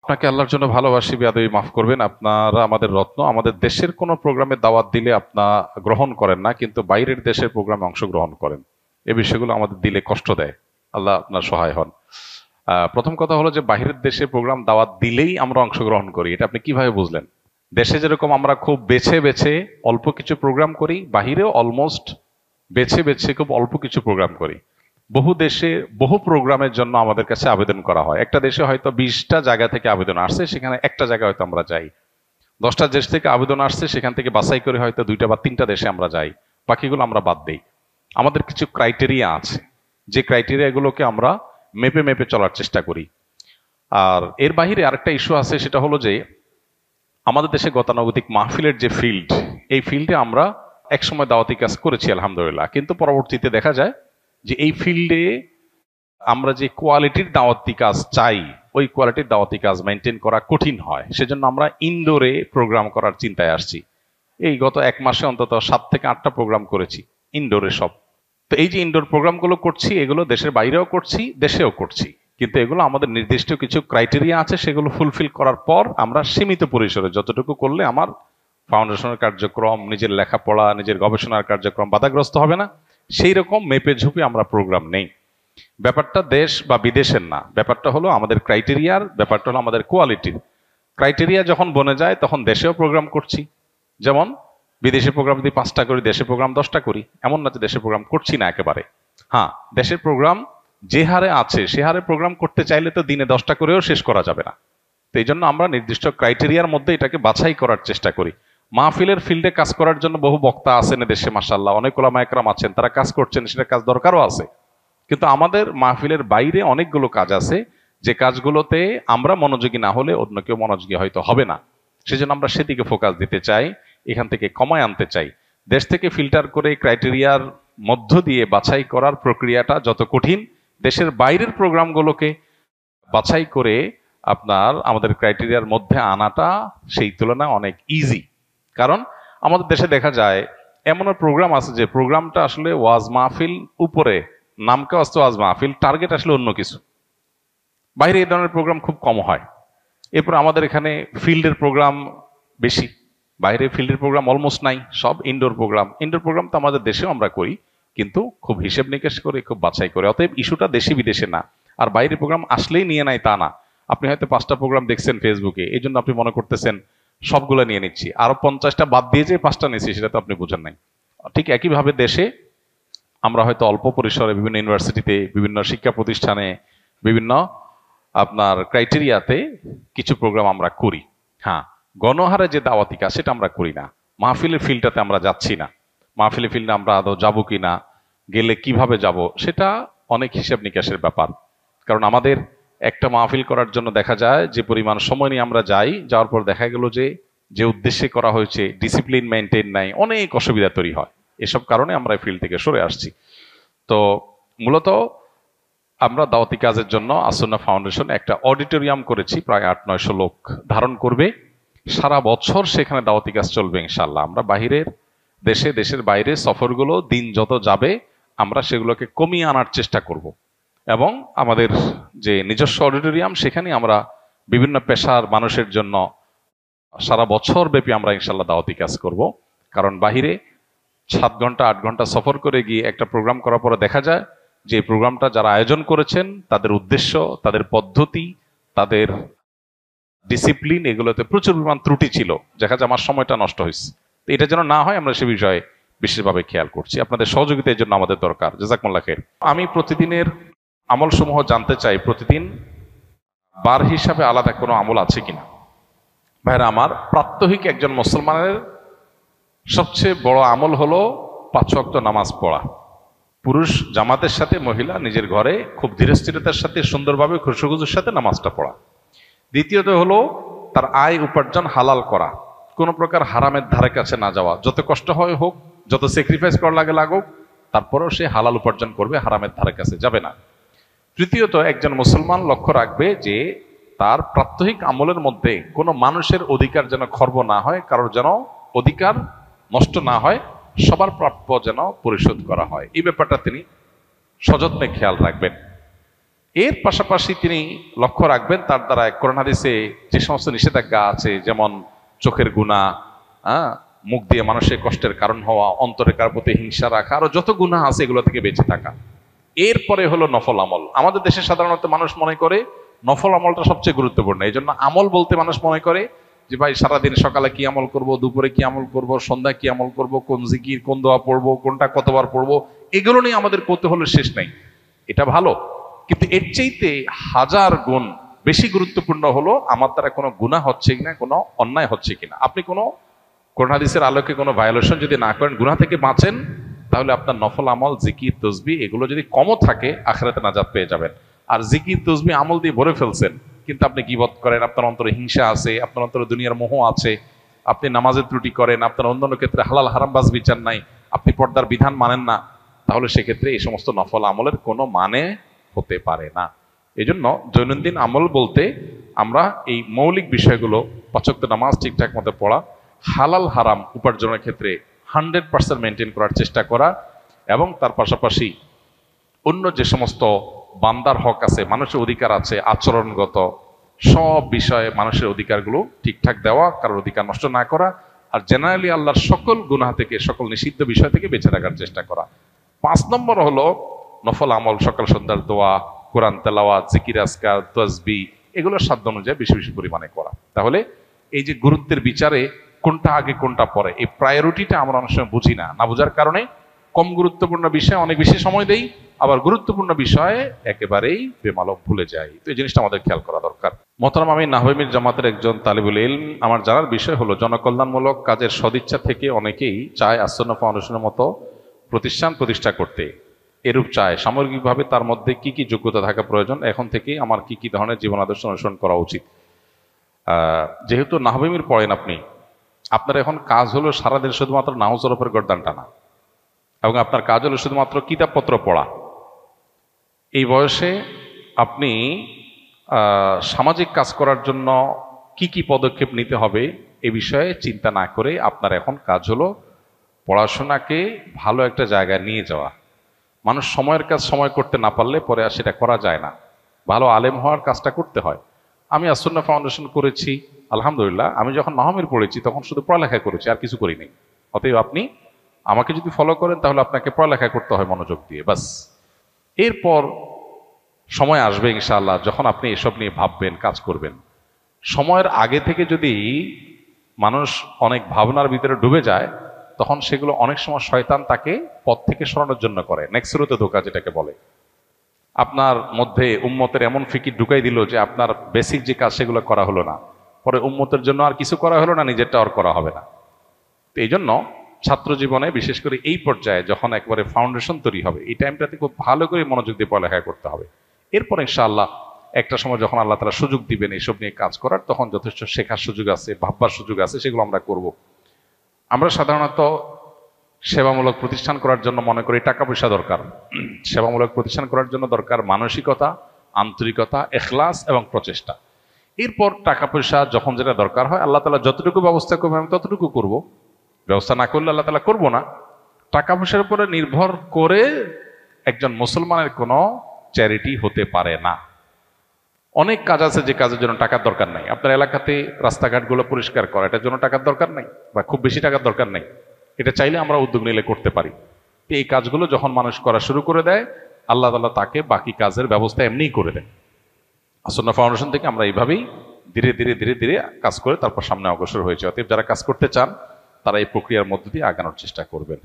আপনাকে আল্লাহর জন্য ভালোবাসি, বেয়াদবি মাফ করবেন। আপনারা আমাদের রত্ন। আমাদের দেশের কোনো প্রোগ্রামে দাওয়াত দিলে আপনারা গ্রহণ করেন না, কিন্তু বাইরের দেশের প্রোগ্রামে অংশগ্রহণ করেন। এই বিষয়গুলো আমাদের দিলে কষ্ট দেয়। আল্লাহ আপনার সহায় হন। প্রথম কথা হলো যে বাইরের দেশে প্রোগ্রাম দাওয়াত দিলেই আমরা অংশগ্রহণ করি, এটা আপনি কিভাবে বুঝলেন? দেশে যেরকম আমরা খুব বেছে বেছে অল্প কিছু প্রোগ্রাম করি, বাহিরেও অলমোস্ট বেছে বেছে খুব অল্প কিছু প্রোগ্রাম করি। বহু দেশে বহু প্রোগ্রামের জন্য আমাদের কাছে আবেদন করা হয়। একটা দেশে হয়তো 20টা জায়গা থেকে আবেদন আসছে, সেখানে একটা জায়গায় হয়তো আমরা যাই। 10টা দেশ থেকে আবেদন আসছে, সেখান থেকে বাছাই করে হয়তো 2টা বা 3টা দেশে আমরা যাই, বাকিগুলো আমরা বাদ দেই। আমাদের কিছু ক্রাইটেরিয়া আছে, যে ক্রাইটেরিয়াগুলোকে আমরা মেপে মেপে চলার চেষ্টা করি। আর এর বাইরে আরেকটা ইস্যু আছে, সেটা হলো যে আমাদের দেশে গতানুগতিক মাহফিলের যে ফিল্ড, এই ফিল্ডে আমরা একসময় দাওয়াতি কাজ করেছি আলহামদুলিল্লাহ, কিন্তু পরবর্তীতে দেখা যায় যে এই ফিল্ডে আমরা যে কোয়ালিটির দাওয়াতি কাজ চাই, ওই কোয়ালিটির দাওয়াতি কাজ মেনটেন করা কঠিন হয়। সেজন্য আমরা ইনডোরে প্রোগ্রাম করার চিন্তায় আসছি। এই গত 1 মাসে অন্তত 7 থেকে 8টা প্রোগ্রাম করেছি ইনডোরে সব। তো এই যে ইনডোর প্রোগ্রামগুলো করছি, এগুলো দেশের বাইরেও করছি, দেশেও করছি, কিন্তু এগুলো আমাদের নির্দিষ্ট কিছু ক্রাইটেরিয়া আছে, সেগুলো ফুলফিল করার পর আমরা সীমিত পরিসরে যতটুকু করলে আমার ফাউন্ডেশনের কার্যক্রম, নিজের লেখাপড়া, নিজের গবেষণার কার্যক্রম বাধাগ্রস্ত হবে না, সেই রকম মেপে ঝুপে আমরা প্রোগ্রাম নেই। ব্যাপারটা দেশ বা বিদেশের না, ব্যাপারটা হলো আমাদের ক্রাইটেরিয়ার, ব্যাপারটা হলো আমাদের কোয়ালিটির। ক্রাইটেরিয়া যখন বনে যায় তখন দেশেও প্রোগ্রাম করছি। যেমন বিদেশে প্রোগ্রাম যদি 5টা করি, দেশে প্রোগ্রাম 10টা করি, এমন না যে দেশে প্রোগ্রাম করছি না একেবারে। হ্যাঁ, দেশের প্রোগ্রাম যে হারে আছে সে হারে প্রোগ্রাম করতে চাইলে তো দিনে 10টা করেও শেষ করা যাবে না। তো এই জন্য আমরা নির্দিষ্ট ক্রাইটেরিয়ার মধ্যে এটাকে বাছাই করার চেষ্টা করি। মাহফিলের ফিল্ডে কাজ করার জন্য বহু বক্তা আছেন দেশে, মাশাআল্লাহ, অনেক ওলামা একরাম আছেন, তারা কাজ করছেন, সেটা কাজ দরকারও আছে। কিন্তু আমাদের মাহফিলের বাইরে অনেকগুলো কাজ আছে, যে কাজগুলোতে আমরা মনোযোগী না হলে অন্য কেউ মনোযোগী হয়তো হবে না। সেজন্য আমরা সেদিকে ফোকাস দিতে চাই, এখান থেকে কমায় আনতে চাই। দেশ থেকে ফিল্টার করে ক্রাইটেরিয়ার মধ্য দিয়ে বাছাই করার প্রক্রিয়াটা যত কঠিন, দেশের বাইরের প্রোগ্রামগুলোকে বাছাই করে আপনার আমাদের ক্রাইটেরিয়ার মধ্যে আনাটা সেই তুলনায় অনেক ইজি। কারণ আমাদের দেশে দেখা যায় এমন প্রোগ্রাম আছে যে প্রোগ্রামটা আসলে ওয়াজ মাহফিল উপরে, নামকে আসতে ওয়াজ মাহফিল, টার্গেট আসলে অন্য কিছু। বাইরে এই ধরনের প্রোগ্রাম খুব কম হয়। এরপর আমাদের এখানে ফিল্ডের প্রোগ্রাম বেশি, বাইরে ফিল্ডের প্রোগ্রাম অলমোস্ট নাই, সব ইনডোর প্রোগ্রাম। ইনডোর প্রোগ্রাম তো আমাদের দেশেও আমরা করি, কিন্তু খুব হিসেব নিকেশ করে, খুব বাছাই করে। অতএব ইস্যুটা দেশে বিদেশে না। আর বাইরে প্রোগ্রাম আসলেই নিয়ে নাই তা না। আপনি হয়তো 5টা প্রোগ্রাম দেখছেন ফেসবুকে, এই জন্য আপনি মনে করতেছেন সবগুলো নিয়ে নিচ্ছি, আরো 50টা বাদ দিয়ে যে 5টা নিচ্ছি, সেটা তো আপনি বুঝেন নাই। ঠিক একইভাবে দেশে আমরা হয়তো অল্প পরিসরে বিভিন্ন ইউনিভার্সিটিতে, বিভিন্ন শিক্ষা প্রতিষ্ঠানে, বিভিন্ন আপনার ক্রাইটেরিয়াতে কিছু প্রোগ্রাম আমরা করি। হ্যাঁ, গণহারে যে দাওয়াতি কাজ সেটা আমরা করি না। মাহফিলের ফিল্ডটাতে আমরা যাচ্ছি না। মাহফিলের ফিল্ডে আমরা আদৌ যাবো কিনা, গেলে কিভাবে যাব, সেটা অনেক হিসাব নিকাশের ব্যাপার। কারণ আমাদের একটা মাহফিল করার জন্য দেখা যায় যে পরিমাণ সময় নিয়ে আমরা যাই, যাওয়ার পর দেখা গেল যে যে উদ্দেশ্যে করা হয়েছে ডিসিপ্লিন মেনটেন নাই, অনেক অসুবিধা তৈরি হয়। এসব কারণে আমরা এই ফিল্ড থেকে সরে আসছি। তো মূলত আমরা দাওয়াতি কাজের জন্য আসুন্নাহ ফাউন্ডেশন একটা অডিটোরিয়াম করেছি, প্রায় 800-900 লোক ধারণ করবে। সারা বছর সেখানে দাওয়াতি কাজ চলবে ইনশাল্লাহ। আমরা বাহিরের দেশে, দেশের বাইরে সফরগুলো দিন যত যাবে আমরা সেগুলোকে কমিয়ে আনার চেষ্টা করব। এবং আমাদের যে নিজস্ব অডিটোরিয়াম, সেখানে আমরা বিভিন্ন পেশার মানুষের জন্য সারা বছর ব্যাপী আমরা ইনশাল্লাহ দাওয়াতি কাজ করব। কারণ বাহিরে 7 ঘন্টা 8 ঘন্টা সফর করে গিয়ে একটা প্রোগ্রাম করার পরে দেখা যায় যে প্রোগ্রামটা যারা আয়োজন করেছেন তাদের উদ্দেশ্য, তাদের পদ্ধতি, তাদের ডিসিপ্লিন, এগুলোতে প্রচুর পরিমাণ ত্রুটি ছিল, দেখা যায় আমার সময়টা নষ্ট হয়েছে। তো এটা যেন না হয় আমরা সে বিষয়ে বিশেষভাবে খেয়াল করছি। আপনাদের সহযোগিতা এর জন্য আমাদের দরকার। জাযাকুমুল্লাহ খাইর। আমি প্রতিদিনের আমল সমূহ জানতে চাই, প্রতিদিন বার হিসাবে আলাদা কোনো আমল আছে কিনা। ভাইরা আমার, প্রাত্যহিক একজন মুসলমানের সবচেয়ে বড় আমল হলো 5 ওয়াক্ত নামাজ পড়া। পুরুষ জামাতের সাথে, মহিলা নিজের ঘরে খুব ধীরস্থিরতার সাথে সুন্দরভাবে খুশুখুজুর সাথে নামাজটা পড়া। দ্বিতীয়ত হলো তার আয় উপার্জন হালাল করা, কোনো প্রকার হারামের ধারে কাছে না যাওয়া। যত কষ্ট হয় হোক, যত স্যাক্রিফাইস করা লাগে লাগুক, তারপরেও সে হালাল উপার্জন করবে, হারামের ধারে কাছে যাবে না। তৃতীয়ত একজন মুসলমান লক্ষ্য রাখবে যে তার প্রাত্যহিক আমলের মধ্যে কোনো মানুষের অধিকার যেন খর্ব না হয়, কারোর যেন অধিকার নষ্ট না হয়, সবার প্রাপ্য যেন পরিশোধ করা হয়। এই ব্যাপারটা তিনি সযত্নে খেয়াল রাখবেন। এর পাশাপাশি তিনি লক্ষ্য রাখবেন তার দ্বারা কোরআন হাদিসে যে সমস্ত নিষেধাজ্ঞা আছে, যেমন চোখের গুনাহ, মুখ দিয়ে মানুষের কষ্টের কারণ হওয়া, অন্তরে কার প্রতি হিংসা রাখা, আরো যত গুনাহ আছে এগুলো থেকে বেঁচে থাকা। এরপরে হলো নফল আমল। আমাদের দেশে সাধারণত মানুষ মনে করে নফল আমলটা সবচেয়ে গুরুত্বপূর্ণ। এই জন্য আমল বলতে মানুষ মনে করে যে ভাই সারাদিন সকালে কি আমল করব, দুপুরে কি আমল করব, সন্ধ্যায় কি আমল করব, কোন জিকির, কোন দোয়া পড়বো, কোনটা কতবার পড়বো, এগুলো নিয়ে আমাদের কৌতূহলের শেষ নাই। এটা ভালো, কিন্তু এর চাইতে হাজার গুণ বেশি গুরুত্বপূর্ণ হলো আমার দ্বারা কোনো গুনাহ হচ্ছে কিনা, কোনো অন্যায় হচ্ছে কিনা। আপনি কোনো কোরআন হাদিসের আলোকে কোনো ভায়োলেশন যদি না করেন, গুনাহ থেকে বাঁচেন, তাহলে আপনার নফল আমল, জিকির, তসবিহ এগুলো যদি কমও থাকে, আখিরাতে নাজাত পেয়ে যাবেন। আর জিকির, তসবিহ আমল দিয়ে ভরে ফেলছেন, কিন্তু আপনি গীবত করেন, আপনার অন্তরে হিংসা আছে, আপনার অন্তরে দুনিয়ার মোহ আছে, আপনি নামাজের ত্রুটি করেন, আপনার অন্যান্য ক্ষেত্রে হালাল হারামবাজ বিচার নাই, আপনি পর্দার বিধান মানেন না, তাহলে সেক্ষেত্রে এই সমস্ত নফল আমলের কোনো মানে হতে পারে না। এই জন্য দৈনন্দিন আমল বলতে আমরা এই মৌলিক বিষয়গুলো, ৫ ওয়াক্ত নামাজ ঠিকঠাক মতো পড়া, হালাল হারাম উপার্জনের ক্ষেত্রে 100% মেনটেন করার চেষ্টা করা, এবং তার পাশাপাশি অন্য যে সমস্ত বান্দার হক আছে, মানুষের অধিকার আছে, আচরণগত সব বিষয়ে মানুষের অধিকারগুলো ঠিকঠাক দেওয়া, কারোর অধিকার নষ্ট না করা, আর জেনারেলি আল্লাহর সকল গুনাহ থেকে, সকল নিষিদ্ধ বিষয় থেকে বেঁচে থাকার চেষ্টা করা। ৫ নম্বর হলো নফল আমল, সকাল সন্ধ্যার দোয়া, কোরআন তেলাওয়াত, জিকির, আজকার, তাসবিহ এগুলো সাধ্য অনুযায়ী বেশি বেশি পরিমাণে করা। তাহলে এই যে গুরুত্বের বিচারে কোনটা আগে কোনটা পরে, এই প্রায়োরিটিটা আমরা অনেক সময় বুঝি না। না বোঝার কারণে কম গুরুত্বপূর্ণ বিষয়ে অনেক বেশি সময় দেই, আবার গুরুত্বপূর্ণ বিষয়ে একেবারেই বেমালক ভুলে যাই। তো এই জিনিসটা আমাদের খেয়াল করা দরকার। মোহতারাম, আমি নাহবী মির জামাতের একজন তালিবুল ইলম। আমার জানার বিষয় হলো জনকল্যাণমূলক কাজের সদিচ্ছা থেকে অনেকেই চায় আসন্না ফাউন্ডেশনের মতো প্রতিষ্ঠান প্রতিষ্ঠা করতে। এরূপ চায়, সামগ্রিকভাবে তার মধ্যে কি কি যোগ্যতা থাকা প্রয়োজন, এখন থেকে আমার কি কি ধরনের জীবন আদর্শ অনুসরণ করা উচিত। যেহেতু নাহবী মির পড়েন আপনি, আপনার এখন কাজ হলো সারাদিন শুধুমাত্র নাউজ ওরফের গর্দান টানা, এবং আপনার কাজ হলো শুধুমাত্র কিতাবপত্র পড়া। এই বয়সে আপনি সামাজিক কাজ করার জন্য কি কি পদক্ষেপ নিতে হবে এ বিষয়ে চিন্তা না করে আপনার এখন কাজ হলো পড়াশোনাকে ভালো একটা জায়গায় নিয়ে যাওয়া। মানুষ সময়ের কাজ সময় করতে না পারলে পরে আর সেটা করা যায় না। ভালো আলেম হওয়ার কাজটা করতে হয়। আমি আসন্না ফাউন্ডেশন করেছি, আলহামদুলিল্লাহ। আমি যখন নাহমির পড়েছি তখন শুধু পড়ালেখা করেছি, আর কিছু করিনি। অতএব আপনি আমাকে যদি ফলো করেন তাহলে আপনাকে পড়ালেখা করতে হয় মনোযোগ দিয়ে, বাস। এরপর সময় আসবে ইনশাআল্লাহ যখন আপনি এসব নিয়ে ভাববেন, কাজ করবেন। সময়ের আগে থেকে যদি মানুষ অনেক ভাবনার ভিতরে ডুবে যায়, তখন সেগুলো অনেক সময় শয়তান তাকে পথ থেকে সরানোর জন্য করে, নেক্সরতে ধোঁকা যেটাকে বলে। আপনার মধ্যে উম্মতের এমন ফিকির ঢুকাই দিল যে আপনার বেসিক যে কাজ সেগুলো করা হলো না, পরে উম্মতের জন্য আর কিছু করা হলো না, নিজেরটা আর করা হবে না। তো এই জন্য ছাত্র জীবনে বিশেষ করে এই পর্যায়ে যখন একবারে ফাউন্ডেশন তৈরি হবে, এই টাইমটাতে খুব ভালো করে মনোযোগ দিয়ে পড়ালেখা করতে হবে। এরপর ইনশাআল্লাহ একটা সময় যখন আল্লাহ তাআলা সুযোগ দিবেন এইসব নিয়ে কাজ করার, তখন যথেষ্ট শেখার সুযোগ আছে, ভাববার সুযোগ আছে, সেগুলো আমরা করব। আমরা সাধারণত সেবামূলক প্রতিষ্ঠান করার জন্য মনে করি টাকা পয়সা দরকার। সেবামূলক প্রতিষ্ঠান করার জন্য দরকার মানসিকতা, আন্তরিকতা, এখলাস এবং প্রচেষ্টা। এরপর টাকা পয়সা যখন যেটা দরকার হয়, আল্লাহ তাআলা যতটুকু ব্যবস্থা করবে আমি ততটুকু করব। ব্যবস্থা না করলে আল্লাহ তাআলা করবো না। টাকা পয়সার উপরে নির্ভর করে একজন মুসলমানের কোনো চ্যারিটি হতে পারে না। অনেক কাজ আছে যে কাজের জন্য টাকার দরকার নাই। আপনার এলাকাতে রাস্তাঘাটগুলো পরিষ্কার করা, এটার জন্য টাকার দরকার নেই, বা খুব বেশি টাকার দরকার নেই। এটা চাইলে আমরা উদ্যোগ নিলে করতে পারি। এই কাজগুলো যখন মানুষ করা শুরু করে দেয়, আল্লাহ তাআলা তাকে বাকি কাজের ব্যবস্থা এমনিই করে দেয়। আসন্না ফাউন্ডেশন থেকে আমরা এইভাবেই ধীরে ধীরে ধীরে ধীরে কাজ করে তারপর সামনে অগ্রসর হয়েছে। অতএব যারা কাজ করতে চান তারা এই প্রক্রিয়ার মধ্য দিয়ে আগানোর চেষ্টা করবেন।